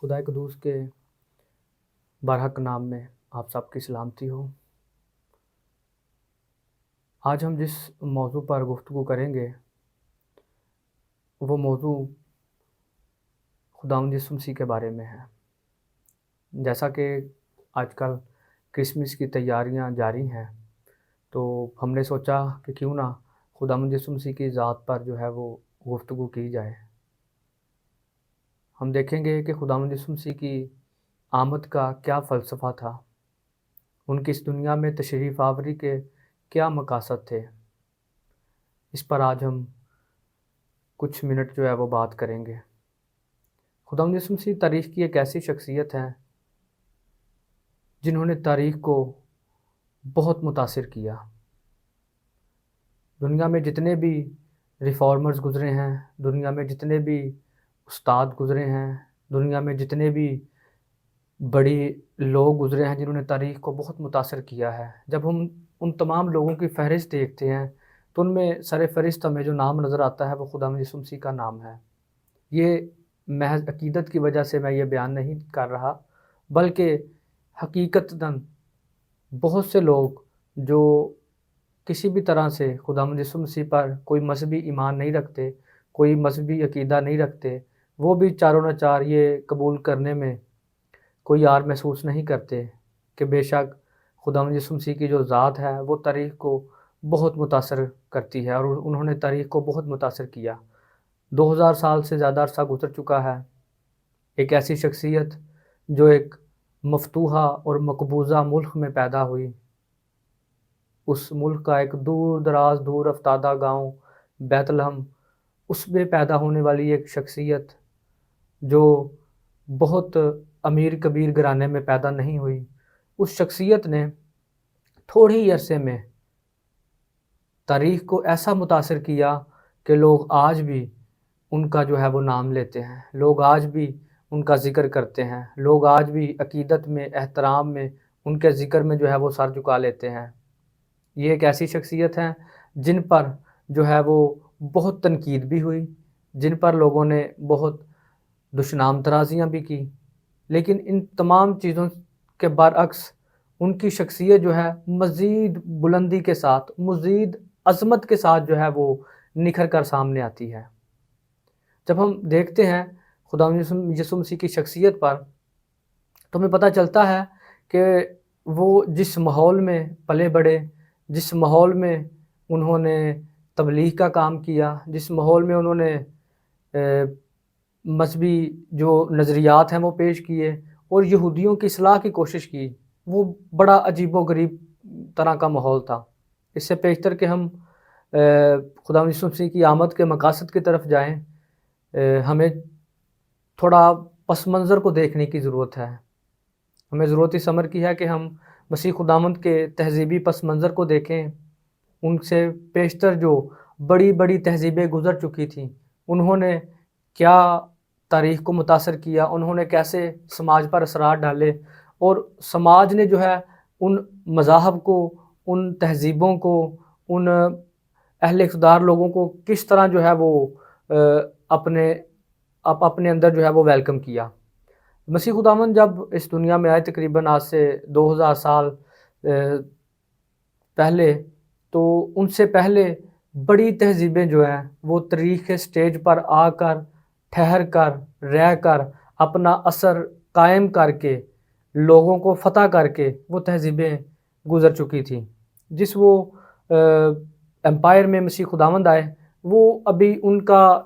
خدا قدوس کے برحق نام میں آپ سب کی سلامتی ہو۔ آج ہم جس موضوع پر گفتگو کریں گے وہ موضوع خداوند یسوع مسیح کے بارے میں ہے۔ جیسا کہ آج کل کرسمس کی تیاریاں جاری ہیں تو ہم نے سوچا کہ کیوں نہ خداوند یسوع مسیح کی ذات پر جو ہے وہ گفتگو کی جائے۔ ہم دیکھیں گے کہ خداوند یسوع مسیح کی آمد کا کیا فلسفہ تھا، ان کی اس دنیا میں تشریف آوری کے کیا مقاصد تھے۔ اس پر آج ہم کچھ منٹ جو ہے وہ بات کریں گے۔ خداوند یسوع مسیح تاریخ کی ایک ایسی شخصیت ہے جنہوں نے تاریخ کو بہت متاثر کیا۔ دنیا میں جتنے بھی ریفارمرز گزرے ہیں، دنیا میں جتنے بھی استاد گزرے ہیں، دنیا میں جتنے بھی بڑی لوگ گزرے ہیں جنہوں نے تاریخ کو بہت متاثر کیا ہے، جب ہم ان تمام لوگوں کی فہرست دیکھتے ہیں تو ان میں سر فہرست ہمیں جو نام نظر آتا ہے وہ خداوند یسوع مسیح کا نام ہے۔ یہ محض عقیدت کی وجہ سے میں یہ بیان نہیں کر رہا، بلکہ حقیقتاً بہت سے لوگ جو کسی بھی طرح سے خداوند یسوع مسیح پر کوئی مذہبی ایمان نہیں رکھتے، کوئی مذہبی عقیدہ نہیں رکھتے، وہ بھی چاروں نہ چار یہ قبول کرنے میں کوئی یار محسوس نہیں کرتے کہ بے شک خداوند یسوع مسیح کی جو ذات ہے وہ تاریخ کو بہت متاثر کرتی ہے، اور انہوں نے تاریخ کو بہت متاثر کیا۔ 2000 سال سے زیادہ عرصہ گزر چکا ہے۔ ایک ایسی شخصیت جو ایک مفتوحہ اور مقبوضہ ملک میں پیدا ہوئی، اس ملک کا ایک دور دراز دور افتادہ گاؤں بیت لحم، اس میں پیدا ہونے والی ایک شخصیت جو بہت امیر کبیر گھرانے میں پیدا نہیں ہوئی، اس شخصیت نے تھوڑے ہی عرصے میں تاریخ کو ایسا متاثر کیا کہ لوگ آج بھی ان کا جو ہے وہ نام لیتے ہیں، لوگ آج بھی ان کا ذکر کرتے ہیں، لوگ آج بھی عقیدت میں، احترام میں ان کے ذکر میں جو ہے وہ سر جھکا لیتے ہیں۔ یہ ایک ایسی شخصیت ہیں جن پر جو ہے وہ بہت تنقید بھی ہوئی، جن پر لوگوں نے بہت دشنام ترازیاں بھی کی، لیکن ان تمام چیزوں کے برعکس ان کی شخصیت جو ہے مزید بلندی کے ساتھ، مزید عظمت کے ساتھ جو ہے وہ نکھر کر سامنے آتی ہے۔ جب ہم دیکھتے ہیں خداوند یسوع مسیح کی شخصیت پر تو ہمیں پتہ چلتا ہے کہ وہ جس ماحول میں پلے بڑھے، جس ماحول میں انہوں نے تبلیغ کا کام کیا، جس ماحول میں انہوں نے مذہبی جو نظریات ہیں وہ پیش کیے اور یہودیوں کی اصلاح کی کوشش کی، وہ بڑا عجیب و غریب طرح کا ماحول تھا۔ اس سے پیشتر کہ ہم خداوند یسوع مسیح کی آمد کے مقاصد کی طرف جائیں، ہمیں تھوڑا پس منظر کو دیکھنے کی ضرورت ہے۔ ہمیں ضرورت اس امر کی ہے کہ ہم مسیح خداوند کے تہذیبی پس منظر کو دیکھیں، ان سے پیشتر جو بڑی بڑی تہذیبیں گزر چکی تھیں، انہوں نے کیا تاریخ کو متاثر کیا، انہوں نے کیسے سماج پر اثرات ڈالے، اور سماج نے جو ہے ان مذاہب کو، ان تہذیبوں کو، ان اہل اقتدار لوگوں کو کس طرح جو ہے وہ اپنے اندر جو ہے وہ ویلکم کیا۔ مسیح خداوند جب اس دنیا میں آئے تقریباً آج سے 2000 سال پہلے، تو ان سے پہلے بڑی تہذیبیں جو ہیں وہ تاریخ کے سٹیج پر آ کر، ٹھہر کر، رہ کر، اپنا اثر قائم کر کے، لوگوں کو فتح کر کے وہ تہذیبیں گزر چکی تھیں۔ جس وہ امپائر میں مسیح خداوند آئے، وہ ابھی ان کا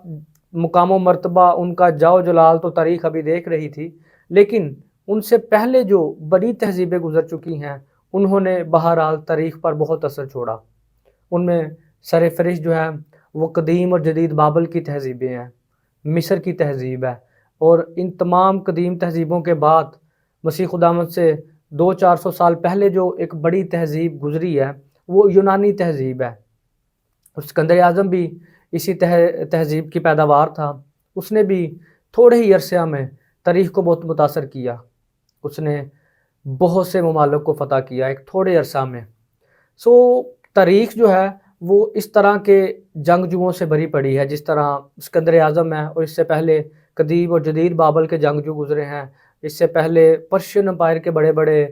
مقام و مرتبہ، ان کا جاؤ جلال تو تاریخ ابھی دیکھ رہی تھی، لیکن ان سے پہلے جو بڑی تہذیبیں گزر چکی ہیں انہوں نے بہرحال تاریخ پر بہت اثر چھوڑا۔ ان میں سر فہرست جو ہے وہ قدیم اور جدید بابل کی تہذیبیں ہیں، مصر کی تہذیب ہے، اور ان تمام قدیم تہذیبوں کے بعد مسیح خداوند سے 200-400 سال پہلے جو ایک بڑی تہذیب گزری ہے وہ یونانی تہذیب ہے۔ اسکندر اعظم بھی اسی تہذیب کی پیداوار تھا۔ اس نے بھی تھوڑے ہی عرصہ میں تاریخ کو بہت متاثر کیا، اس نے بہت سے ممالک کو فتح کیا ایک تھوڑے عرصہ میں۔ تاریخ جو ہے وہ اس طرح کے جنگجوؤں سے بھری پڑی ہے، جس طرح اسکندر اعظم ہے اور اس سے پہلے قدیم اور جدید بابل کے جنگجو گزرے ہیں، اس سے پہلے پرشین امپائر کے بڑے بڑے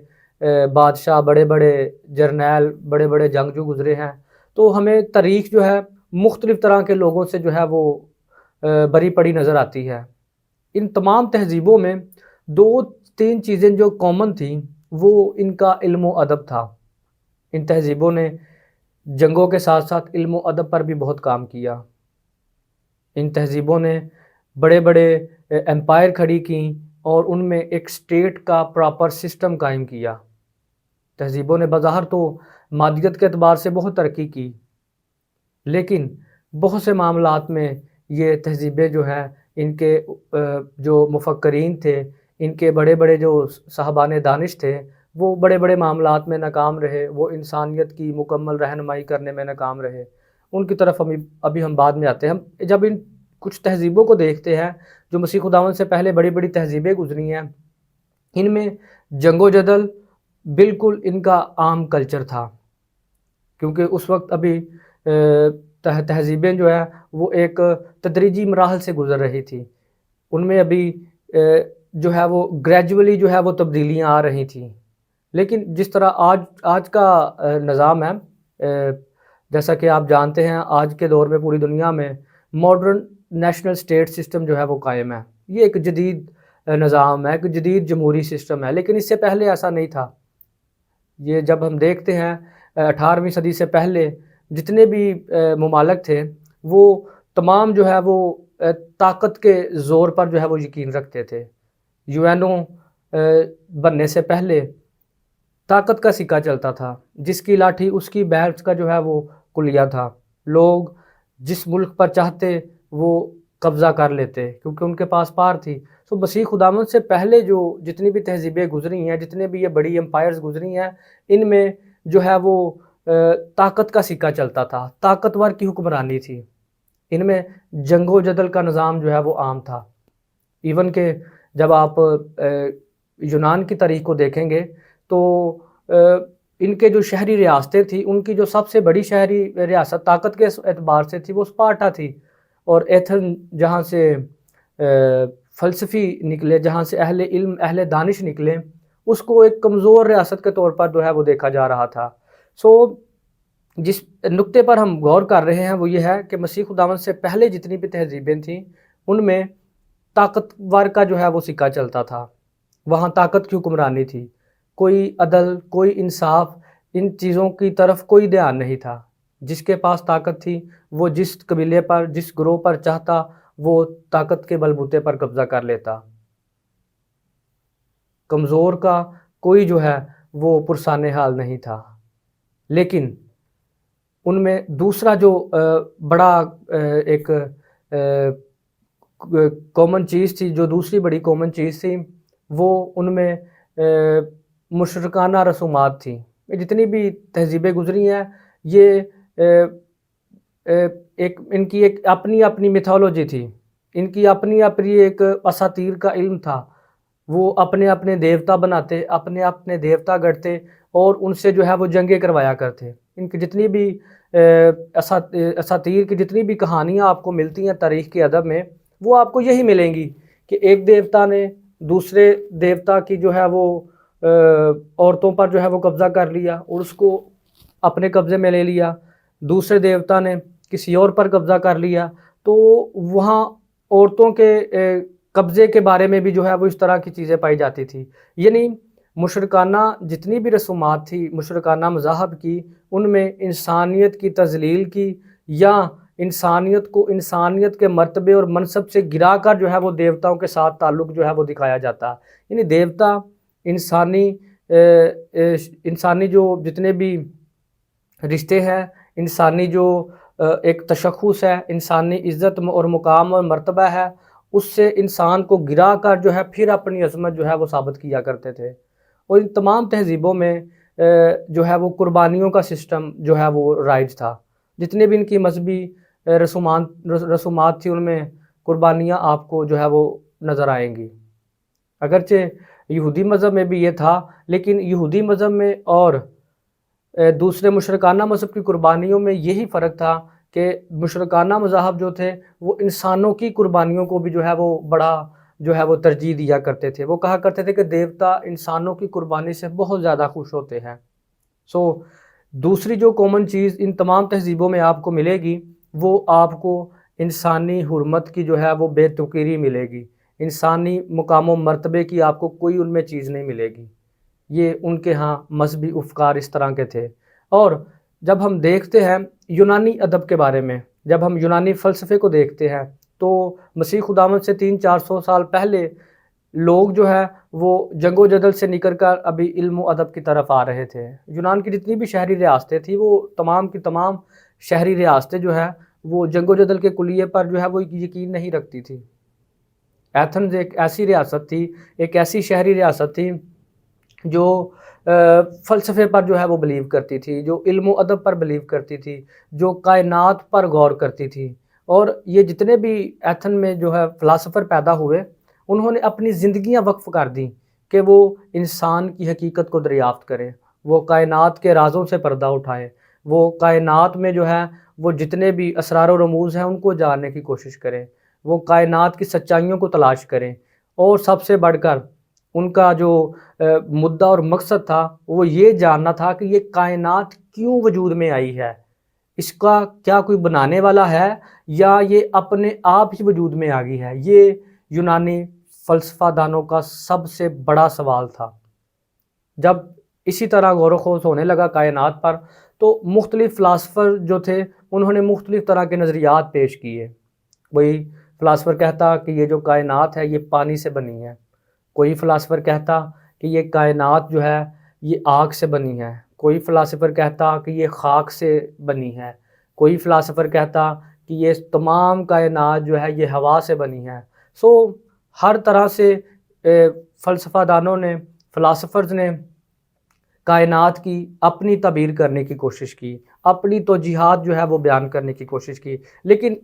بادشاہ، بڑے بڑے جرنیل، بڑے بڑے جنگجو گزرے ہیں۔ تو ہمیں تاریخ جو ہے مختلف طرح کے لوگوں سے جو ہے وہ بری پڑی نظر آتی ہے۔ ان تمام تہذیبوں میں 2-3 چیزیں جو کامن تھیں وہ ان کا علم و ادب تھا۔ ان تہذیبوں نے جنگوں کے ساتھ ساتھ علم و ادب پر بھی بہت کام کیا۔ ان تہذیبوں نے بڑے بڑے امپائر کھڑی کیں اور ان میں ایک اسٹیٹ کا پراپر سسٹم قائم کیا۔ تہذیبوں نے بظاہر تو مادیت کے اعتبار سے بہت ترقی کی، لیکن بہت سے معاملات میں یہ تہذیبیں جو ہیں، ان کے جو مفکرین تھے، ان کے بڑے بڑے جو صاحبان دانش تھے، وہ بڑے بڑے معاملات میں ناکام رہے، وہ انسانیت کی مکمل رہنمائی کرنے میں ناکام رہے۔ ان کی طرف ابھی ہم بعد میں آتے ہیں۔ ہم جب ان کچھ تہذیبوں کو دیکھتے ہیں جو مسیح خداوند سے پہلے بڑی بڑی تہذیبیں گزری ہیں، ان میں جنگ و جدل بالکل ان کا عام کلچر تھا، کیونکہ اس وقت ابھی تہذیبیں جو ہے وہ ایک تدریجی مراحل سے گزر رہی تھی۔ ان میں ابھی جو ہے وہ گریجولی جو ہے وہ تبدیلیاں آ رہی تھیں۔ لیکن جس طرح آج کا نظام ہے، جیسا کہ آپ جانتے ہیں، آج کے دور میں پوری دنیا میں ماڈرن نیشنل اسٹیٹ سسٹم جو ہے وہ قائم ہے۔ یہ ایک جدید نظام ہے، ایک جدید جمہوری سسٹم ہے، لیکن اس سے پہلے ایسا نہیں تھا۔ یہ جب ہم دیکھتے ہیں 18ویں صدی سے پہلے جتنے بھی ممالک تھے، وہ تمام جو ہے وہ طاقت کے زور پر جو ہے وہ یقین رکھتے تھے۔ یو بننے سے پہلے طاقت کا سکہ چلتا تھا، جس کی لاٹھی اس کی بحث کا جو ہے وہ کلیہ تھا۔ لوگ جس ملک پر چاہتے وہ قبضہ کر لیتے، کیونکہ ان کے پاس پار تھی۔ تو مسیح خداوند سے پہلے جو جتنی بھی تہذیبیں گزری ہیں، جتنے بھی یہ بڑی امپائرز گزری ہیں، ان میں جو ہے وہ طاقت کا سکہ چلتا تھا، طاقتور کی حکمرانی تھی۔ ان میں جنگ و جدل کا نظام جو ہے وہ عام تھا۔ ایون کہ جب آپ یونان کی تاریخ کو دیکھیں گے تو ان کے جو شہری ریاستیں تھیں، ان کی جو سب سے بڑی شہری ریاست طاقت کے اعتبار سے تھی وہ اسپارٹا تھی، اور ایتھن جہاں سے فلسفی نکلے، جہاں سے اہل علم، اہل دانش نکلے، اس کو ایک کمزور ریاست کے طور پر جو ہے وہ دیکھا جا رہا تھا۔ جس نقطے پر ہم غور کر رہے ہیں وہ یہ ہے کہ مسیح خداوند سے پہلے جتنی بھی تہذیبیں تھیں، ان میں طاقتور کا جو ہے وہ سکہ چلتا تھا، وہاں طاقت کی حکمرانی تھی، کوئی عدل، کوئی انصاف، ان چیزوں کی طرف کوئی دھیان نہیں تھا۔ جس کے پاس طاقت تھی وہ جس قبیلے پر، جس گروہ پر چاہتا وہ طاقت کے بلبوتے پر قبضہ کر لیتا۔ کمزور کا کوئی جو ہے وہ پرسان حال نہیں تھا۔ لیکن ان میں دوسرا جو بڑا ایک کامن چیز تھی، جو دوسری بڑی کامن چیز تھی، وہ ان میں مشرکانہ رسومات تھیں۔ جتنی بھی تہذیبیں گزری ہیں، یہ ان کی ایک اپنی اپنی میتھولوجی تھی، ان کی اپنی اپنی ایک اساطیر کا علم تھا۔ وہ اپنے اپنے دیوتا بناتے، اپنے اپنے دیوتا گڑھتے، اور ان سے جو ہے وہ جنگیں کروایا کرتے۔ ان کی جتنی بھی اساطیر کی جتنی بھی کہانیاں آپ کو ملتی ہیں تاریخ کے ادب میں، وہ آپ کو یہی ملیں گی کہ ایک دیوتا نے دوسرے دیوتا کی جو ہے وہ عورتوں پر جو ہے وہ قبضہ کر لیا اور اس کو اپنے قبضے میں لے لیا، دوسرے دیوتا نے کسی اور پر قبضہ کر لیا۔ تو وہاں عورتوں کے قبضے کے بارے میں بھی جو ہے وہ اس طرح کی چیزیں پائی جاتی تھی۔ یعنی مشرکانہ جتنی بھی رسومات تھی، مشرکانہ مذاہب کی، ان میں انسانیت کی تذلیل کی، یا انسانیت کو انسانیت کے مرتبے اور منصب سے گرا کر جو ہے وہ دیوتاؤں کے ساتھ تعلق جو ہے وہ دکھایا جاتا۔ یعنی دیوتا انسانی جو جتنے بھی رشتے ہیں، انسانی جو ایک تشخص ہے، انسانی عزت اور مقام اور مرتبہ ہے، اس سے انسان کو گرا کر جو ہے پھر اپنی عظمت جو ہے وہ ثابت کیا کرتے تھے۔ اور ان تمام تہذیبوں میں جو ہے وہ قربانیوں کا سسٹم جو ہے وہ رائج تھا۔ جتنے بھی ان کی مذہبی رسومات تھی، ان میں قربانیاں آپ کو جو ہے وہ نظر آئیں گی۔ اگرچہ یہودی مذہب میں بھی یہ تھا، لیکن یہودی مذہب میں اور دوسرے مشرکانہ مذہب کی قربانیوں میں یہی فرق تھا کہ مشرکانہ مذاہب جو تھے وہ انسانوں کی قربانیوں کو بھی جو ہے وہ بڑا جو ہے وہ ترجیح دیا کرتے تھے. وہ کہا کرتے تھے کہ دیوتا انسانوں کی قربانی سے بہت زیادہ خوش ہوتے ہیں. سو دوسری جو کامن چیز ان تمام تہذیبوں میں آپ کو ملے گی وہ آپ کو انسانی حرمت کی جو ہے وہ بے توقیری ملے گی. انسانی مقام و مرتبے کی آپ کو کوئی ان میں چیز نہیں ملے گی. یہ ان کے ہاں مذہبی افکار اس طرح کے تھے. اور جب ہم دیکھتے ہیں یونانی ادب کے بارے میں، جب ہم یونانی فلسفے کو دیکھتے ہیں تو مسیح خداوند سے 300-400 سال پہلے لوگ جو ہے وہ جنگ و جدل سے نکل کر ابھی علم و ادب کی طرف آ رہے تھے. یونان کی جتنی بھی شہری ریاستیں تھیں وہ تمام کی تمام شہری ریاستیں جو ہے وہ جنگ و جدل کے کلیے پر جو ہے وہ یقین نہیں رکھتی تھی. ایتھنز ایک ایسی ریاست تھی، ایک ایسی شہری ریاست تھی جو فلسفے پر جو ہے وہ بلیو کرتی تھی، جو علم و ادب پر بلیو کرتی تھی، جو کائنات پر غور کرتی تھی. اور یہ جتنے بھی ایتھن میں جو ہے فلاسفر پیدا ہوئے انہوں نے اپنی زندگیاں وقف کر دیں کہ وہ انسان کی حقیقت کو دریافت کریں، وہ کائنات کے رازوں سے پردہ اٹھائیں، وہ کائنات میں جو ہے وہ جتنے بھی اسرار و رموز ہیں ان کو جاننے کی کوشش کریں، وہ کائنات کی سچائیوں کو تلاش کریں. اور سب سے بڑھ کر ان کا جو مدعا اور مقصد تھا وہ یہ جاننا تھا کہ یہ کائنات کیوں وجود میں آئی ہے، اس کا کیا کوئی بنانے والا ہے یا یہ اپنے آپ ہی وجود میں آ گئی ہے. یہ یونانی فلسفہ دانوں کا سب سے بڑا سوال تھا. جب اسی طرح غور و خوض ہونے لگا کائنات پر تو مختلف فلاسفر جو تھے انہوں نے مختلف طرح کے نظریات پیش کیے. کوئی فلاسفر کہتا کہ یہ جو کائنات ہے یہ پانی سے بنی ہے، کوئی فلاسفر کہتا کہ یہ کائنات جو ہے یہ آگ سے بنی ہے، کوئی فلاسفر کہتا کہ یہ خاک سے بنی ہے، کوئی فلاسفر کہتا کہ یہ تمام کائنات جو ہے یہ ہوا سے بنی ہے. سو ہر طرح سے فلسفہ دانوں نے، فلاسفرز نے کائنات کی اپنی تعبیر کرنے کی کوشش کی، اپنی توجیہات جو ہے وہ بیان کرنے کی کوشش کی. لیکن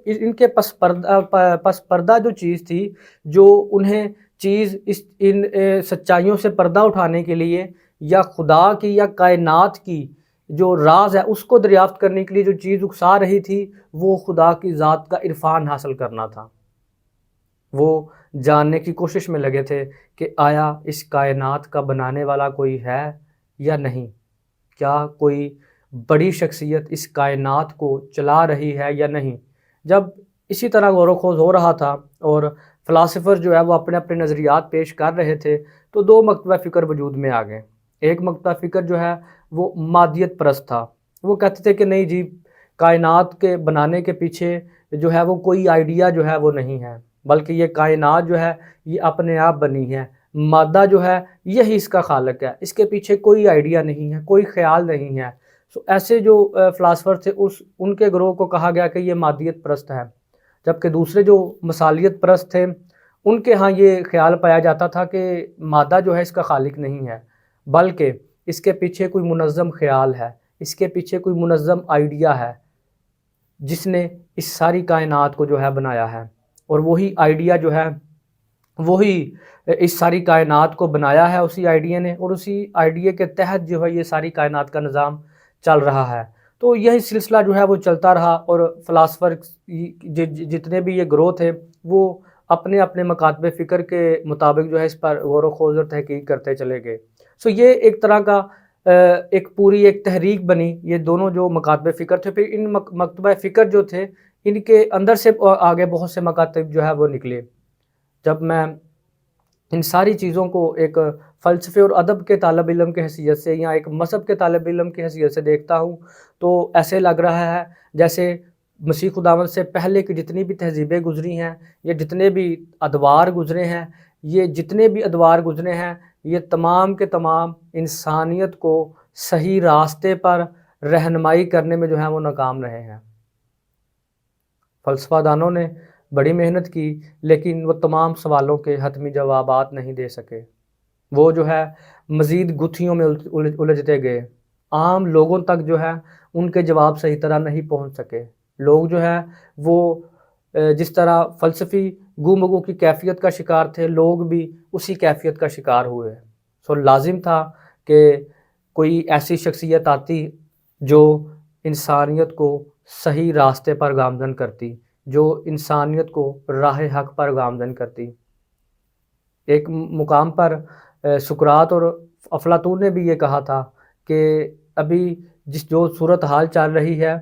ان کے پس پردہ جو چیز تھی، جو انہیں چیز ان سچائیوں سے پردہ اٹھانے کے لیے یا خدا کی یا کائنات کی جو راز ہے اس کو دریافت کرنے کے لیے جو چیز اکسا رہی تھی وہ خدا کی ذات کا عرفان حاصل کرنا تھا. وہ جاننے کی کوشش میں لگے تھے کہ آیا اس کائنات کا بنانے والا کوئی ہے یا نہیں، کیا کوئی بڑی شخصیت اس کائنات کو چلا رہی ہے یا نہیں. جب اسی طرح غور و خوض ہو رہا تھا اور فلاسفر جو ہے وہ اپنے اپنے نظریات پیش کر رہے تھے تو دو مکتبہ فکر وجود میں آ گئے. ایک مکتبہ فکر جو ہے وہ مادیت پرست تھا. وہ کہتے تھے کہ نہیں جی، کائنات کے بنانے کے پیچھے جو ہے وہ کوئی آئیڈیا جو ہے وہ نہیں ہے، بلکہ یہ کائنات جو ہے یہ اپنے آپ بنی ہے، مادہ جو ہے یہی اس کا خالق ہے، اس کے پیچھے کوئی آئیڈیا نہیں ہے، کوئی خیال نہیں ہے. سو ایسے جو فلاسفر تھے ان کے گروہ کو کہا گیا کہ یہ مادیت پرست ہے. جبکہ دوسرے جو مثالیت پرست تھے ان کے ہاں یہ خیال پایا جاتا تھا کہ مادہ جو ہے اس کا خالق نہیں ہے، بلکہ اس کے پیچھے کوئی منظم خیال ہے، اس کے پیچھے کوئی منظم آئیڈیا ہے جس نے اس ساری کائنات کو جو ہے بنایا ہے. اور وہی آئیڈیا جو ہے وہی اس ساری کائنات کو بنایا ہے اسی آئیڈیا نے، اور اسی آئیڈیا کے تحت جو ہے یہ ساری کائنات کا نظام چل رہا ہے. تو یہی سلسلہ جو ہے وہ چلتا رہا اور فلاسفر جتنے بھی یہ گروہ تھے وہ اپنے اپنے مکاتب فکر کے مطابق جو ہے اس پر غور و خوض اور تحقیق کرتے چلے گئے. سو یہ ایک طرح کا ایک پوری ایک تحریک بنی، یہ دونوں جو مکاتب فکر تھے. پھر ان مکتبہ فکر جو تھے ان کے اندر سے آگے بہت سے مکاتب جو ہے وہ نکلے. جب میں ان ساری چیزوں کو ایک فلسفے اور ادب کے طالب علم کی حیثیت سے یا ایک مذہب کے طالب علم کی حیثیت سے دیکھتا ہوں تو ایسے لگ رہا ہے جیسے مسیح خداوند سے پہلے کی جتنی بھی تہذیبیں گزری ہیں یا جتنے بھی ادوار گزرے ہیں، یہ جتنے بھی ادوار گزرے ہیں یہ تمام کے تمام انسانیت کو صحیح راستے پر رہنمائی کرنے میں جو ہے وہ ناکام رہے ہیں. فلسفہ دانوں نے بڑی محنت کی لیکن وہ تمام سوالوں کے حتمی جوابات نہیں دے سکے. وہ جو ہے مزید گتھیوں میں الجھتے گئے. عام لوگوں تک جو ہے ان کے جواب صحیح طرح نہیں پہنچ سکے. لوگ جو ہے وہ جس طرح فلسفی گفتگو کی کیفیت کا شکار تھے، لوگ بھی اسی کیفیت کا شکار ہوئے. سو لازم تھا کہ کوئی ایسی شخصیت آتی جو انسانیت کو صحیح راستے پر گامزن کرتی، جو انسانیت کو راہ حق پر گامزن کرتی۔ ایک مقام پر سقراط اور افلاطون نے بھی یہ کہا تھا کہ ابھی جو صورتحال چل رہی ہے،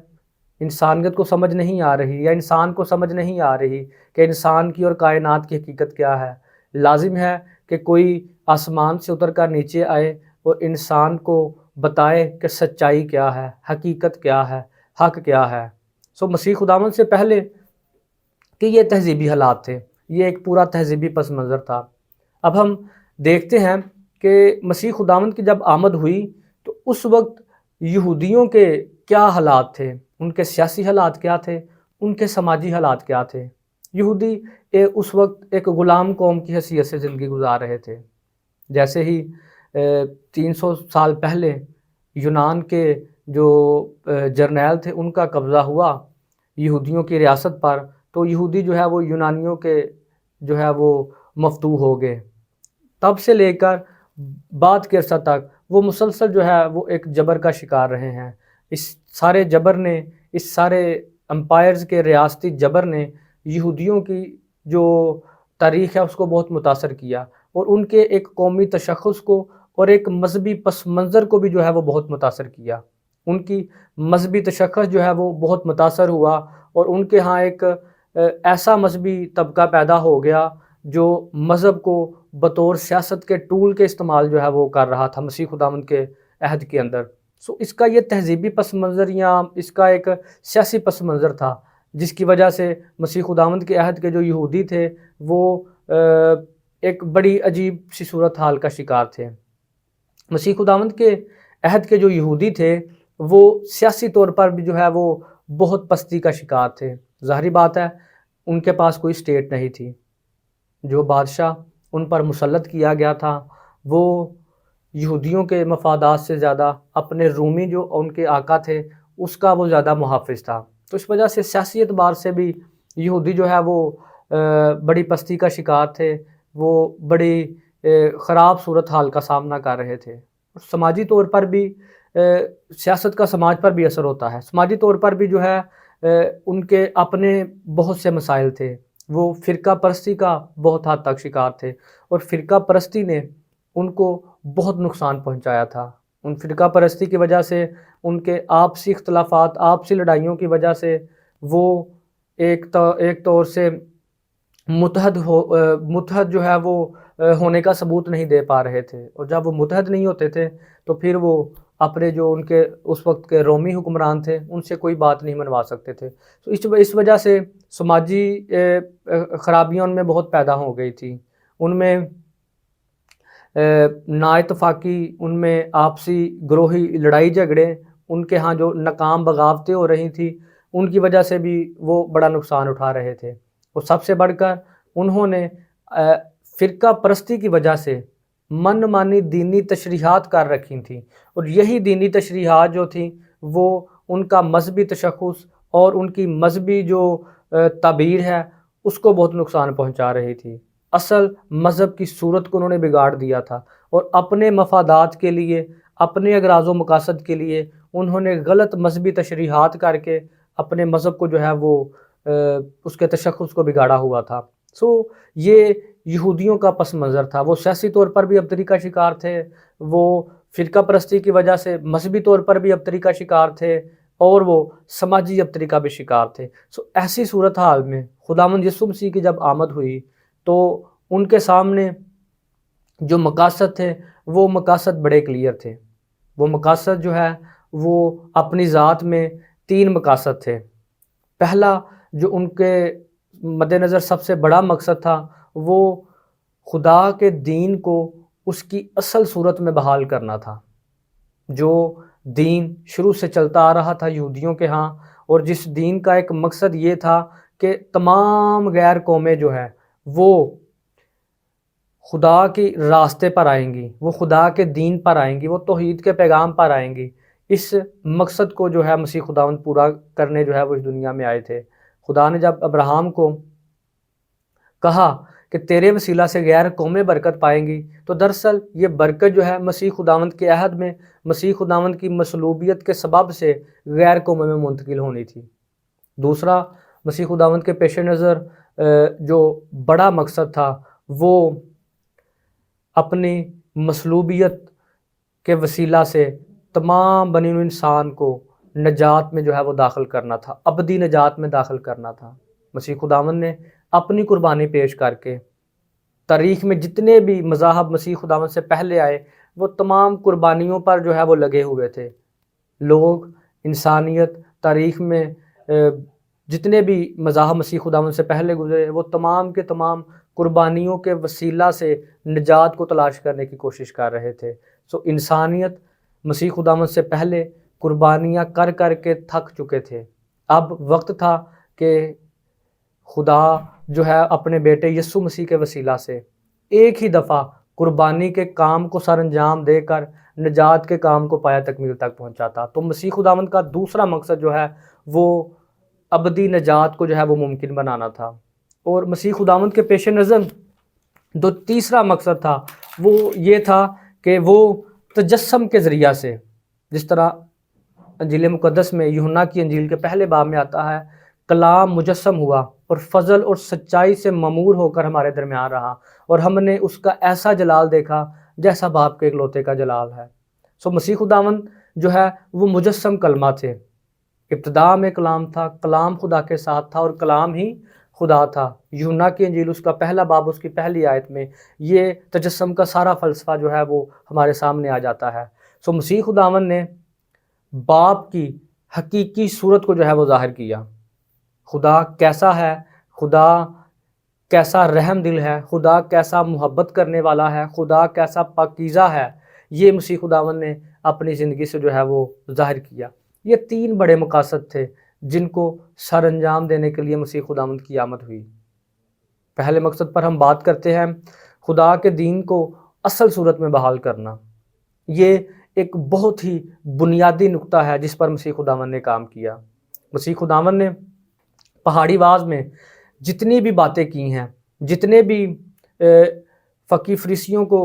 انسانیت کو سمجھ نہیں آ رہی، یا انسان کو سمجھ نہیں آ رہی کہ انسان کی اور کائنات کی حقیقت کیا ہے۔ لازم ہے کہ کوئی آسمان سے اتر کر نیچے آئے اور انسان کو بتائے کہ سچائی کیا ہے، حقیقت کیا ہے، حق کیا ہے۔ مسیح خداوند سے پہلے کہ یہ تہذیبی حالات تھے، یہ ایک پورا تہذیبی پس منظر تھا۔ اب ہم دیکھتے ہیں کہ مسیح خداوند کی جب آمد ہوئی تو اس وقت یہودیوں کے کیا حالات تھے، ان کے سیاسی حالات کیا تھے، ان کے سماجی حالات کیا تھے۔ یہودی اس وقت ایک غلام قوم کی حیثیت سے زندگی گزار رہے تھے۔ جیسے ہی 300 سال پہلے یونان کے جو جرنیل تھے ان کا قبضہ ہوا یہودیوں کی ریاست پر، تو یہودی جو ہے وہ یونانیوں کے جو ہے وہ مفتوح ہو گئے۔ تب سے لے کر بعد کے عرصہ تک وہ مسلسل جو ہے وہ ایک جبر کا شکار رہے ہیں۔ اس سارے جبر نے، اس سارے امپائرز کے ریاستی جبر نے یہودیوں کی جو تاریخ ہے اس کو بہت متاثر کیا، اور ان کے ایک قومی تشخص کو اور ایک مذہبی پس منظر کو بھی جو ہے وہ بہت متاثر کیا۔ ان کی مذہبی تشخص جو ہے وہ بہت متاثر ہوا، اور ان کے ہاں ایک ایسا مذہبی طبقہ پیدا ہو گیا جو مذہب کو بطور سیاست کے ٹول کے استعمال جو ہے وہ کر رہا تھا مسیح خداوند کے عہد کے اندر۔ اس کا یہ تہذیبی پس منظر یا اس کا ایک سیاسی پس منظر تھا، جس کی وجہ سے مسیح خداوند کے عہد کے جو یہودی تھے وہ ایک بڑی عجیب سی صورتحال کا شکار تھے۔ مسیح خداوند کے عہد کے جو یہودی تھے وہ سیاسی طور پر بھی جو ہے وہ بہت پستی کا شکار تھے۔ ظاہری بات ہے ان کے پاس کوئی اسٹیٹ نہیں تھی۔ جو بادشاہ ان پر مسلط کیا گیا تھا وہ یہودیوں کے مفادات سے زیادہ اپنے رومی جو ان کے آقا تھے اس کا وہ زیادہ محافظ تھا۔ تو اس وجہ سے سیاسی اعتبار سے بھی یہودی جو ہے وہ بڑی پستی کا شکار تھے، وہ بڑی خراب صورتحال کا سامنا کر رہے تھے۔ سماجی طور پر بھی سیاست کا سماج پر بھی اثر ہوتا ہے۔ سماجی طور پر بھی جو ہے ان کے اپنے بہت سے مسائل تھے۔ وہ فرقہ پرستی کا بہت حد تک شکار تھے، اور فرقہ پرستی نے ان کو بہت نقصان پہنچایا تھا۔ ان فرقہ پرستی کی وجہ سے، ان کے آپسی اختلافات، آپسی لڑائیوں کی وجہ سے وہ ایک طور سے متحد جو ہے وہ ہونے کا ثبوت نہیں دے پا رہے تھے، اور جب وہ متحد نہیں ہوتے تھے تو پھر وہ اپنے جو ان کے اس وقت کے رومی حکمران تھے ان سے کوئی بات نہیں منوا سکتے تھے۔ تو اس وجہ سے سماجی خرابیاں ان میں بہت پیدا ہو گئی تھی۔ ان میں نا اتفاقی، ان میں آپسی گروہی لڑائی جھگڑے، ان کے ہاں جو ناکام بغاوتیں ہو رہی تھیں ان کی وجہ سے بھی وہ بڑا نقصان اٹھا رہے تھے۔ اور سب سے بڑھ کر انہوں نے فرقہ پرستی کی وجہ سے من مانی دینی تشریحات کر رکھی تھیں، اور یہی دینی تشریحات جو تھیں وہ ان کا مذہبی تشخص اور ان کی مذہبی جو تعبیر ہے اس کو بہت نقصان پہنچا رہی تھی۔ اصل مذہب کی صورت کو انہوں نے بگاڑ دیا تھا، اور اپنے مفادات کے لیے، اپنے اغراض و مقاصد کے لیے انہوں نے غلط مذہبی تشریحات کر کے اپنے مذہب کو جو ہے وہ اس کے تشخص کو بگاڑا ہوا تھا۔ یہ یہودیوں کا پس منظر تھا۔ وہ سیاسی طور پر بھی ابتری کا شکار تھے، وہ فرقہ پرستی کی وجہ سے مذہبی طور پر بھی ابتری کا شکار تھے، اور وہ سماجی ابتری کا بھی شکار تھے۔ ایسی صورتحال میں خداوند یسوع مسیح کی جب آمد ہوئی تو ان کے سامنے جو مقاصد تھے وہ مقاصد بڑے کلیئر تھے۔ وہ مقاصد جو ہے وہ اپنی ذات میں 3 مقاصد تھے۔ پہلا جو ان کے مد نظر سب سے بڑا مقصد تھا وہ خدا کے دین کو اس کی اصل صورت میں بحال کرنا تھا، جو دین شروع سے چلتا آ رہا تھا یہودیوں کے ہاں، اور جس دین کا ایک مقصد یہ تھا کہ تمام غیر قومیں جو ہے وہ خدا کی راستے پر آئیں گی، وہ خدا کے دین پر آئیں گی، وہ توحید کے پیغام پر آئیں گی۔ اس مقصد کو جو ہے مسیح خداوند پورا کرنے جو ہے وہ اس دنیا میں آئے تھے۔ خدا نے جب ابراہیم کو کہا کہ تیرے وسیلہ سے غیر قومیں برکت پائیں گی، تو دراصل یہ برکت جو ہے مسیح خداوند کے عہد میں مسیح خداوند کی مصلوبیت کے سبب سے غیر قوموں میں منتقل ہونی تھی۔ دوسرا مسیح خداوند کے پیش نظر جو بڑا مقصد تھا وہ اپنی مصلوبیت کے وسیلہ سے تمام بنی نوع انسان کو نجات میں جو ہے وہ داخل کرنا تھا، ابدی نجات میں داخل کرنا تھا۔ مسیح خداوند نے اپنی قربانی پیش کر کے تاریخ میں جتنے بھی مذاہب مسیح خداوند سے پہلے آئے وہ تمام قربانیوں پر جو ہے وہ لگے ہوئے تھے۔ لوگ، انسانیت، تاریخ میں جتنے بھی مذاہب مسیح خداوند سے پہلے گزرے وہ تمام کے تمام قربانیوں کے وسیلہ سے نجات کو تلاش کرنے کی کوشش کر رہے تھے۔ انسانیت مسیح خداوند سے پہلے قربانیاں کر کر کے تھک چکے تھے۔ اب وقت تھا کہ خدا جو ہے اپنے بیٹے یسوع مسیح کے وسیلہ سے ایک ہی دفعہ قربانی کے کام کو سر انجام دے کر نجات کے کام کو پایہ تکمیل تک پہنچاتا۔ تو مسیح خداوند کا دوسرا مقصد جو ہے وہ ابدی نجات کو جو ہے وہ ممکن بنانا تھا۔ اور مسیح خداوند کے پیش نظر جو تیسرا مقصد تھا وہ یہ تھا کہ وہ تجسم کے ذریعہ سے، جس طرح انجیل مقدس میں یوحنا کی انجیل کے پہلے باب میں آتا ہے، کلام مجسم ہوا اور فضل اور سچائی سے ممور ہو کر ہمارے درمیان رہا اور ہم نے اس کا ایسا جلال دیکھا جیسا باپ کے اکلوتے کا جلال ہے۔ مسیح خداوند جو ہے وہ مجسم کلمہ تھے۔ ابتدا میں کلام تھا، کلام خدا کے ساتھ تھا اور کلام ہی خدا تھا۔ یوحنا کی انجیل اس کا پہلا باب اس کی پہلی آیت میں یہ تجسم کا سارا فلسفہ جو ہے وہ ہمارے سامنے آ جاتا ہے۔ مسیح خداوند نے باپ کی حقیقی صورت کو جو ہے وہ ظاہر کیا۔ خدا کیسا ہے، خدا کیسا رحم دل ہے، خدا کیسا محبت کرنے والا ہے، خدا کیسا پاکیزہ ہے، یہ مسیح خداوند نے اپنی زندگی سے جو ہے وہ ظاہر کیا۔ یہ تین بڑے مقاصد تھے جن کو سر انجام دینے کے لیے مسیح خداوند کی آمد ہوئی۔ پہلے مقصد پر ہم بات کرتے ہیں، خدا کے دین کو اصل صورت میں بحال کرنا۔ یہ ایک بہت ہی بنیادی نقطہ ہے جس پر مسیح خداوند نے کام کیا۔ مسیح خداوند نے پہاڑی واز میں جتنی بھی باتیں کی ہیں، جتنے بھی فقی فریسیوں کو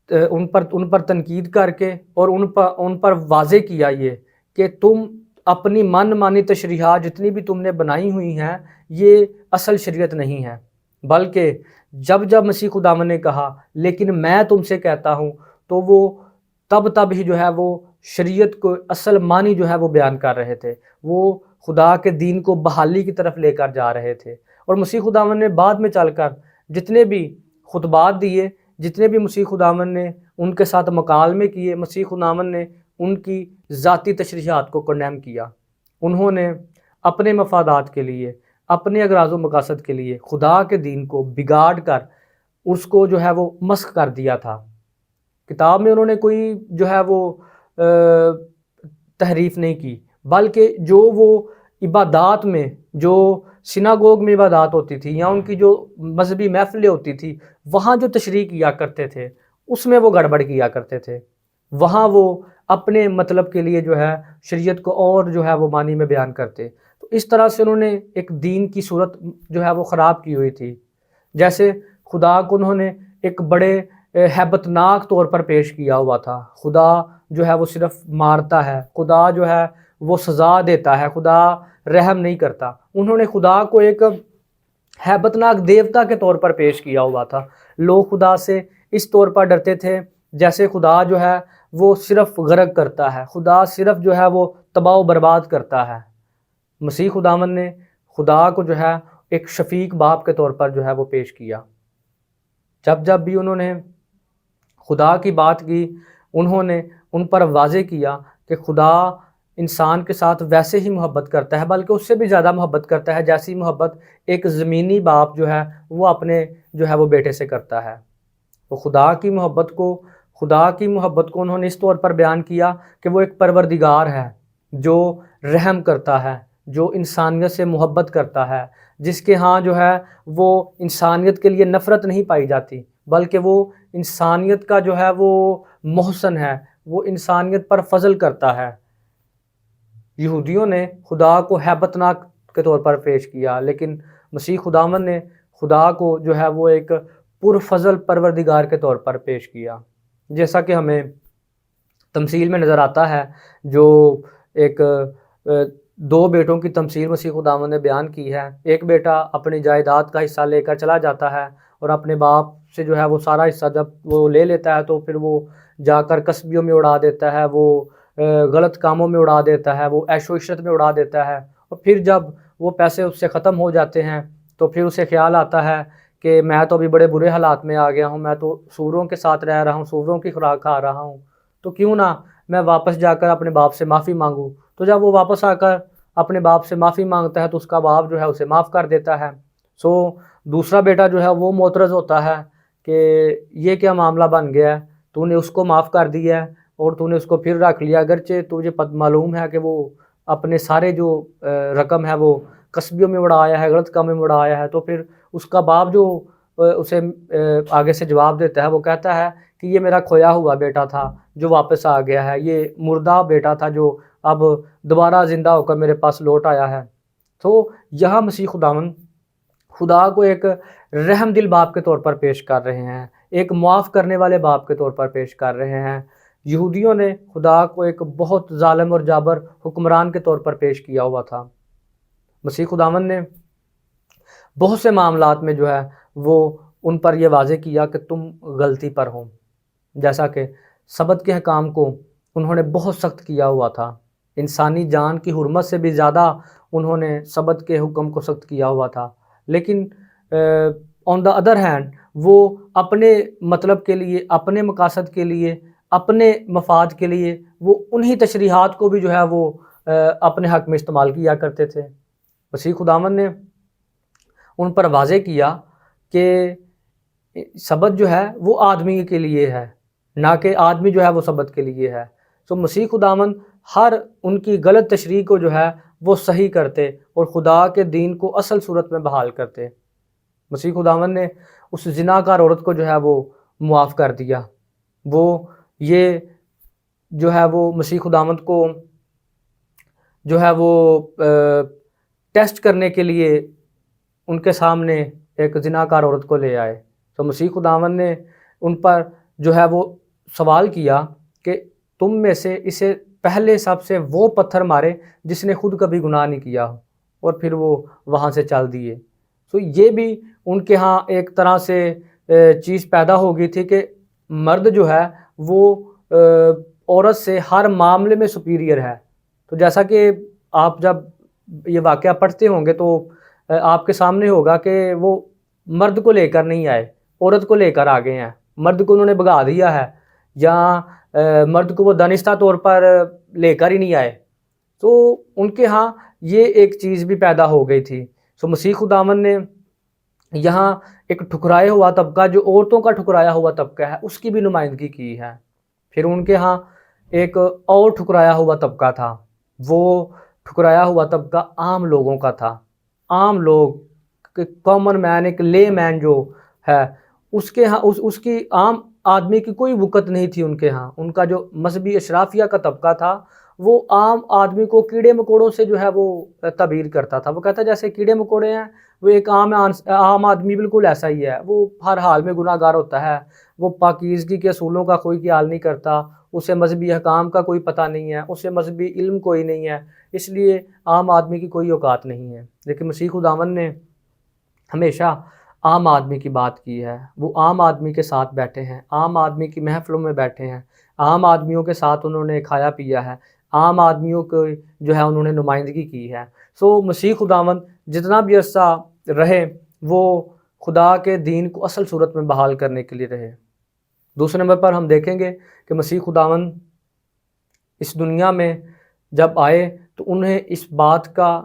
ان پر تنقید کر کے اور ان پر واضح کیا یہ کہ تم اپنی من مانی تشریحات جتنی بھی تم نے بنائی ہوئی ہیں یہ اصل شریعت نہیں ہے، بلکہ جب مسیح خداوند نے کہا لیکن میں تم سے کہتا ہوں، تو وہ تب ہی جو ہے وہ شریعت کو اصل معنی جو ہے وہ بیان کر رہے تھے، وہ خدا کے دین کو بحالی کی طرف لے کر جا رہے تھے۔ اور مسیح خداوند نے بعد میں چل کر جتنے بھی خطبات دیے، جتنے بھی مسیح خداوند نے ان کے ساتھ مکالمے کیے، مسیح خداوند نے ان کی ذاتی تشریحات کو کنڈیم کیا۔ انہوں نے اپنے مفادات کے لیے، اپنے اغراض و مقاصد کے لیے خدا کے دین کو بگاڑ کر اس کو جو ہے وہ مسخ کر دیا تھا۔ کتاب میں انہوں نے کوئی جو ہے وہ تحریف نہیں کی، بلکہ جو وہ عبادات میں، جو سیناگوگ میں عبادات ہوتی تھی یا ان کی جو مذہبی محفلیں ہوتی تھی، وہاں جو تشریح کیا کرتے تھے اس میں وہ گڑبڑ کیا کرتے تھے، وہاں وہ اپنے مطلب کے لیے جو ہے شریعت کو اور جو ہے وہ معنی میں بیان کرتے۔ تو اس طرح سے انہوں نے ایک دین کی صورت جو ہے وہ خراب کی ہوئی تھی۔ جیسے خدا کو انہوں نے ایک بڑے ہیبت ناک طور پر پیش کیا ہوا تھا، خدا جو ہے وہ صرف مارتا ہے، خدا جو ہے وہ سزا دیتا ہے، خدا رحم نہیں کرتا۔ انہوں نے خدا کو ایک ہیبت ناک دیوتا کے طور پر پیش کیا ہوا تھا۔ لوگ خدا سے اس طور پر ڈرتے تھے جیسے خدا جو ہے وہ صرف غرق کرتا ہے، خدا صرف جو ہے وہ تباہ و برباد کرتا ہے۔ مسیح خداوند نے خدا کو جو ہے ایک شفیق باپ کے طور پر جو ہے وہ پیش کیا۔ جب بھی انہوں نے خدا کی بات کی، انہوں نے ان پر واضح کیا کہ خدا انسان کے ساتھ ویسے ہی محبت کرتا ہے، بلکہ اس سے بھی زیادہ محبت کرتا ہے جیسی محبت ایک زمینی باپ جو ہے وہ اپنے جو ہے وہ بیٹے سے کرتا ہے۔ تو خدا کی محبت کو انہوں نے اس طور پر بیان کیا کہ وہ ایک پروردگار ہے جو رحم کرتا ہے، جو انسانیت سے محبت کرتا ہے، جس کے ہاں جو ہے وہ انسانیت کے لیے نفرت نہیں پائی جاتی، بلکہ وہ انسانیت کا جو ہے وہ محسن ہے، وہ انسانیت پر فضل کرتا ہے۔ یہودیوں نے خدا کو ہیبت ناک کے طور پر پیش کیا، لیکن مسیح خداوند نے خدا کو جو ہے وہ ایک پرفضل پروردگار کے طور پر پیش کیا۔ جیسا کہ ہمیں تمثیل میں نظر آتا ہے، جو ایک دو بیٹوں کی تمثیل مسیح خداوند نے بیان کی ہے۔ ایک بیٹا اپنی جائیداد کا حصہ لے کر چلا جاتا ہے اور اپنے باپ سے جو ہے وہ سارا حصہ جب وہ لے لیتا ہے تو پھر وہ جا کر کسبیوں میں اڑا دیتا ہے، وہ غلط کاموں میں اڑا دیتا ہے، وہ عیش و عشرت میں اڑا دیتا ہے، اور پھر جب وہ پیسے اس سے ختم ہو جاتے ہیں تو پھر اسے خیال آتا ہے کہ میں تو ابھی بڑے برے حالات میں آ گیا ہوں، میں تو سوروں کے ساتھ رہ رہا ہوں، سوروں کی خوراک کھا رہا ہوں، تو کیوں نہ میں واپس جا کر اپنے باپ سے معافی مانگوں۔ تو جب وہ واپس آ کر اپنے باپ سے معافی مانگتا ہے تو اس کا باپ جو ہے اسے معاف کر دیتا ہے۔ دوسرا بیٹا جو ہے وہ معترض ہوتا ہے کہ یہ کیا معاملہ بن گیا ہے، تو نے اس کو معاف کر دیا ہے اور تو نے اس کو پھر رکھ لیا، اگرچہ تجھے معلوم ہے کہ وہ اپنے سارے جو رقم ہے وہ کسبیوں میں اڑایا ہے، غلط کاموں میں اڑایا ہے۔ تو پھر اس کا باپ جو اسے آگے سے جواب دیتا ہے، وہ کہتا ہے کہ یہ میرا کھویا ہوا بیٹا تھا جو واپس آ گیا ہے، یہ مردہ بیٹا تھا جو اب دوبارہ زندہ ہو کر میرے پاس لوٹ آیا ہے۔ تو یہاں مسیح خداوند خدا کو ایک رحم دل باپ کے طور پر پیش کر رہے ہیں، ایک معاف کرنے والے باپ کے طور پر پیش کر رہے ہیں۔ یہودیوں نے خدا کو ایک بہت ظالم اور جابر حکمران کے طور پر پیش کیا ہوا تھا۔ مسیح خداوند نے بہت سے معاملات میں جو ہے وہ ان پر یہ واضح کیا کہ تم غلطی پر ہو، جیسا کہ سبت کے حکام کو انہوں نے بہت سخت کیا ہوا تھا، انسانی جان کی حرمت سے بھی زیادہ انہوں نے سبت کے حکم کو سخت کیا ہوا تھا، لیکن آن دا ادر ہینڈ وہ اپنے مطلب کے لیے، اپنے مقاصد کے لیے، اپنے مفاد کے لیے وہ انہی تشریحات کو بھی جو ہے وہ اپنے حق میں استعمال کیا کرتے تھے۔ مسیح خداوند نے ان پر واضح کیا کہ سبت جو ہے وہ آدمی کے لیے ہے، نہ کہ آدمی جو ہے وہ سبت کے لیے ہے۔ تو مسیح خداوند ہر ان کی غلط تشریح کو جو ہے وہ صحیح کرتے اور خدا کے دین کو اصل صورت میں بحال کرتے۔ مسیح خداوند نے اس زناکار عورت کو جو ہے وہ معاف کر دیا۔ وہ یہ جو ہے وہ مسیح خداوند کو جو ہے وہ ٹیسٹ کرنے کے لیے ان کے سامنے ایک زناکار عورت کو لے آئے۔ تو مسیح خداوند نے ان پر جو ہے وہ سوال کیا کہ تم میں سے اسے پہلے سب سے وہ پتھر مارے جس نے خود کبھی گناہ نہیں کیا ہو، اور پھر وہ وہاں سے چل دیے۔ تو یہ بھی ان کے ہاں ایک طرح سے چیز پیدا ہو گئی تھی کہ مرد جو ہے وہ عورت سے ہر معاملے میں سپیریئر ہے۔ تو جیسا کہ آپ جب یہ واقعہ پڑھتے ہوں گے تو آپ کے سامنے ہوگا کہ وہ مرد کو لے کر نہیں آئے، عورت کو لے کر آ گئے ہیں، مرد کو انہوں نے بھگا دیا ہے، یا مرد کو وہ دانستہ طور پر لے کر ہی نہیں آئے۔ تو ان کے ہاں یہ ایک چیز بھی پیدا ہو گئی تھی۔ سو مسیح خداوند نے یہاں ایک ٹھکرائے ہوا طبقہ جو عورتوں کا ٹھکرایا ہوا طبقہ ہے اس کی بھی نمائندگی کی ہے۔ پھر ان کے ہاں ایک اور ٹھکرایا ہوا طبقہ تھا، وہ ٹھکرایا ہوا طبقہ عام لوگوں کا تھا۔ عام لوگ، کامن مین، ایک لے مین جو ہے، اس کے ہاں اس کی عام آدمی کی کوئی وقت نہیں تھی ان کے ہاں۔ ان کا جو مذہبی اشرافیہ کا طبقہ تھا وہ عام آدمی کو کیڑے مکوڑوں سے جو ہے وہ تعبیر کرتا تھا۔ وہ کہتا ہے جیسے کیڑے مکوڑے ہیں، وہ ایک عام آدمی بالکل ایسا ہی ہے، وہ ہر حال میں گناہ گار ہوتا ہے، وہ پاکیزگی کے اصولوں کا کوئی خیال نہیں کرتا، اسے مذہبی احکام کا کوئی پتہ نہیں ہے، اسے مذہبی علم کوئی نہیں ہے، اس لیے عام آدمی کی کوئی اوقات نہیں ہے۔ لیکن مسیح خداوند نے ہمیشہ عام آدمی کی بات کی ہے۔ وہ عام آدمی کے ساتھ بیٹھے ہیں، عام آدمی کی محفلوں میں بیٹھے ہیں، عام آدمیوں کے ساتھ انہوں نے کھایا پیا ہے، عام آدمیوں کو جو ہے انہوں نے نمائندگی کی ہے۔ سو مسیح خداوند جتنا بھی عرصہ رہے وہ خدا کے دین کو اصل صورت میں بحال کرنے کے لیے رہے۔ دوسرے نمبر پر ہم دیکھیں گے کہ مسیح خداوند اس دنیا میں جب آئے تو انہیں اس بات کا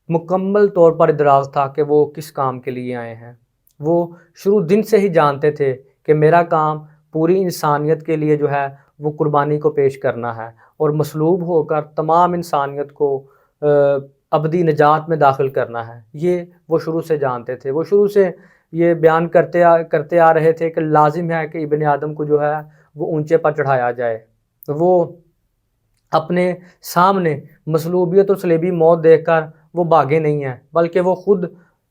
مکمل طور پر ادراک تھا کہ وہ کس کام کے لیے آئے ہیں۔ وہ شروع دن سے ہی جانتے تھے کہ میرا کام پوری انسانیت کے لیے جو ہے وہ قربانی کو پیش کرنا ہے اور مصلوب ہو کر تمام انسانیت کو ابدی نجات میں داخل کرنا ہے۔ یہ وہ شروع سے جانتے تھے۔ وہ شروع سے یہ بیان کرتے آ رہے تھے کہ لازم ہے کہ ابن آدم کو جو ہے وہ اونچے پر چڑھایا جائے۔ وہ اپنے سامنے مصلوبیت اور صلیبی موت دیکھ کر وہ بھاگے نہیں ہیں، بلکہ وہ خود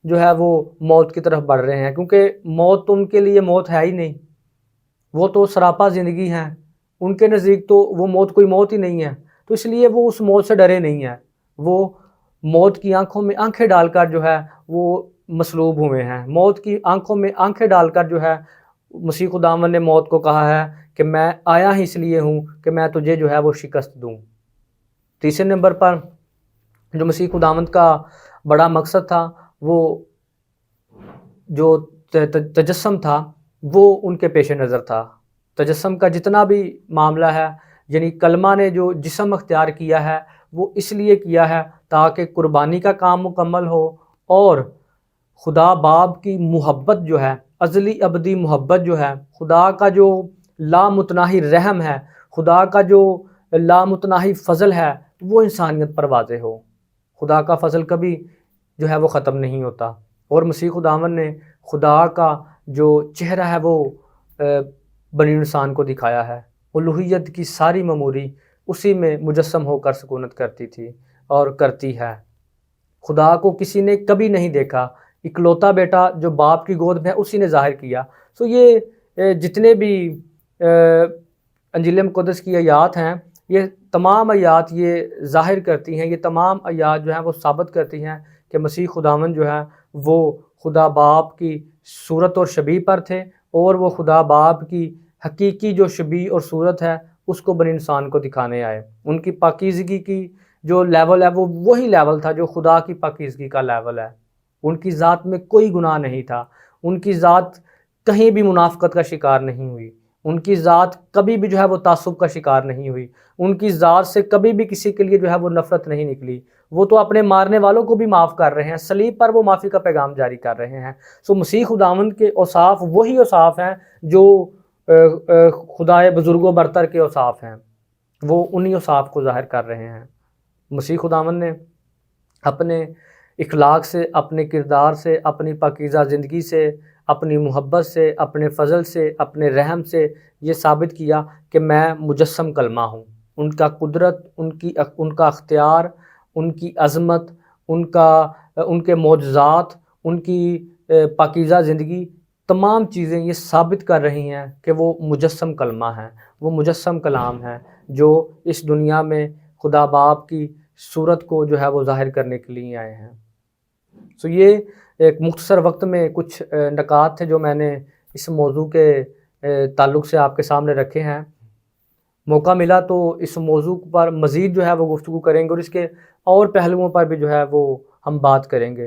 جو ہے وہ موت کی طرف بڑھ رہے ہیں، کیونکہ موت تو ان کے لیے موت ہے ہی نہیں، وہ تو سراپا زندگی ہے۔ ان کے نزدیک تو وہ موت کوئی موت ہی نہیں ہے، تو اس لیے وہ اس موت سے ڈرے نہیں ہیں۔ وہ موت کی آنکھوں میں آنکھیں ڈال کر جو ہے وہ مصلوب ہوئے ہیں، موت کی آنکھوں میں آنکھیں ڈال کر جو ہے مسیح خداوند نے موت کو کہا ہے کہ میں آیا ہی اس لیے ہوں کہ میں تجھے جو ہے وہ شکست دوں۔ تیسرے نمبر پر جو مسیح خداوند کا بڑا مقصد تھا، وہ جو تجسم تھا وہ ان کے پیش نظر تھا۔ تجسم کا جتنا بھی معاملہ ہے، یعنی کلمہ نے جو جسم اختیار کیا ہے وہ اس لیے کیا ہے تاکہ قربانی کا کام مکمل ہو، اور خدا باپ کی محبت جو ہے، ازلی ابدی محبت جو ہے، خدا کا جو لامتناہی رحم ہے، خدا کا جو لامتناہی فضل ہے، وہ انسانیت پر واضح ہو۔ خدا کا فضل کبھی جو ہے وہ ختم نہیں ہوتا، اور مسیح خداوند نے خدا کا جو چہرہ ہے وہ بنی انسان کو دکھایا ہے۔ الوہیت کی ساری معموری اسی میں مجسم ہو کر سکونت کرتی تھی اور کرتی ہے۔ خدا کو کسی نے کبھی نہیں دیکھا، اکلوتا بیٹا جو باپ کی گود میں ہے اسی نے ظاہر کیا۔ سو یہ جتنے بھی انجیل مقدس کی آیات ہیں، یہ تمام آیات یہ ظاہر کرتی ہیں، یہ تمام آیات جو ہیں وہ ثابت کرتی ہیں کہ مسیح خداوند جو ہے وہ خدا باپ کی صورت اور شبیہ پر تھے، اور وہ خدا باپ کی حقیقی جو شبیہ اور صورت ہے اس کو بنی انسان کو دکھانے آئے۔ ان کی پاکیزگی کی جو لیول ہے وہ وہی لیول تھا جو خدا کی پاکیزگی کا لیول ہے۔ ان کی ذات میں کوئی گناہ نہیں تھا، ان کی ذات کہیں بھی منافقت کا شکار نہیں ہوئی، ان کی ذات کبھی بھی جو ہے وہ تعصب کا شکار نہیں ہوئی، ان کی ذات سے کبھی بھی کسی کے لیے جو ہے وہ نفرت نہیں نکلی۔ وہ تو اپنے مارنے والوں کو بھی معاف کر رہے ہیں، صلیب پر وہ معافی کا پیغام جاری کر رہے ہیں۔ سو مسیح خداوند کے اوصاف وہی اوصاف ہیں جو خدائے بزرگ و برتر کے اوصاف ہیں، وہ انہی اوصاف کو ظاہر کر رہے ہیں۔ مسیح خداوند نے اپنے اخلاق سے، اپنے کردار سے، اپنی پاکیزہ زندگی سے، اپنی محبت سے، اپنے فضل سے، اپنے رحم سے یہ ثابت کیا کہ میں مجسم کلمہ ہوں۔ ان کا قدرت، ان کا اختیار، ان کی عظمت، ان کے معجزات، ان کی پاکیزہ زندگی، تمام چیزیں یہ ثابت کر رہی ہیں کہ وہ مجسم کلمہ ہیں، وہ مجسم کلام ہیں جو اس دنیا میں خدا باپ کی صورت کو جو ہے وہ ظاہر کرنے کے لیے آئے ہیں۔ سو یہ ایک مختصر وقت میں کچھ نکات تھے جو میں نے اس موضوع کے تعلق سے آپ کے سامنے رکھے ہیں۔ موقع ملا تو اس موضوع پر مزید جو ہے وہ گفتگو کریں گے، اور اس کے اور پہلوؤں پر بھی جو ہے وہ ہم بات کریں گے۔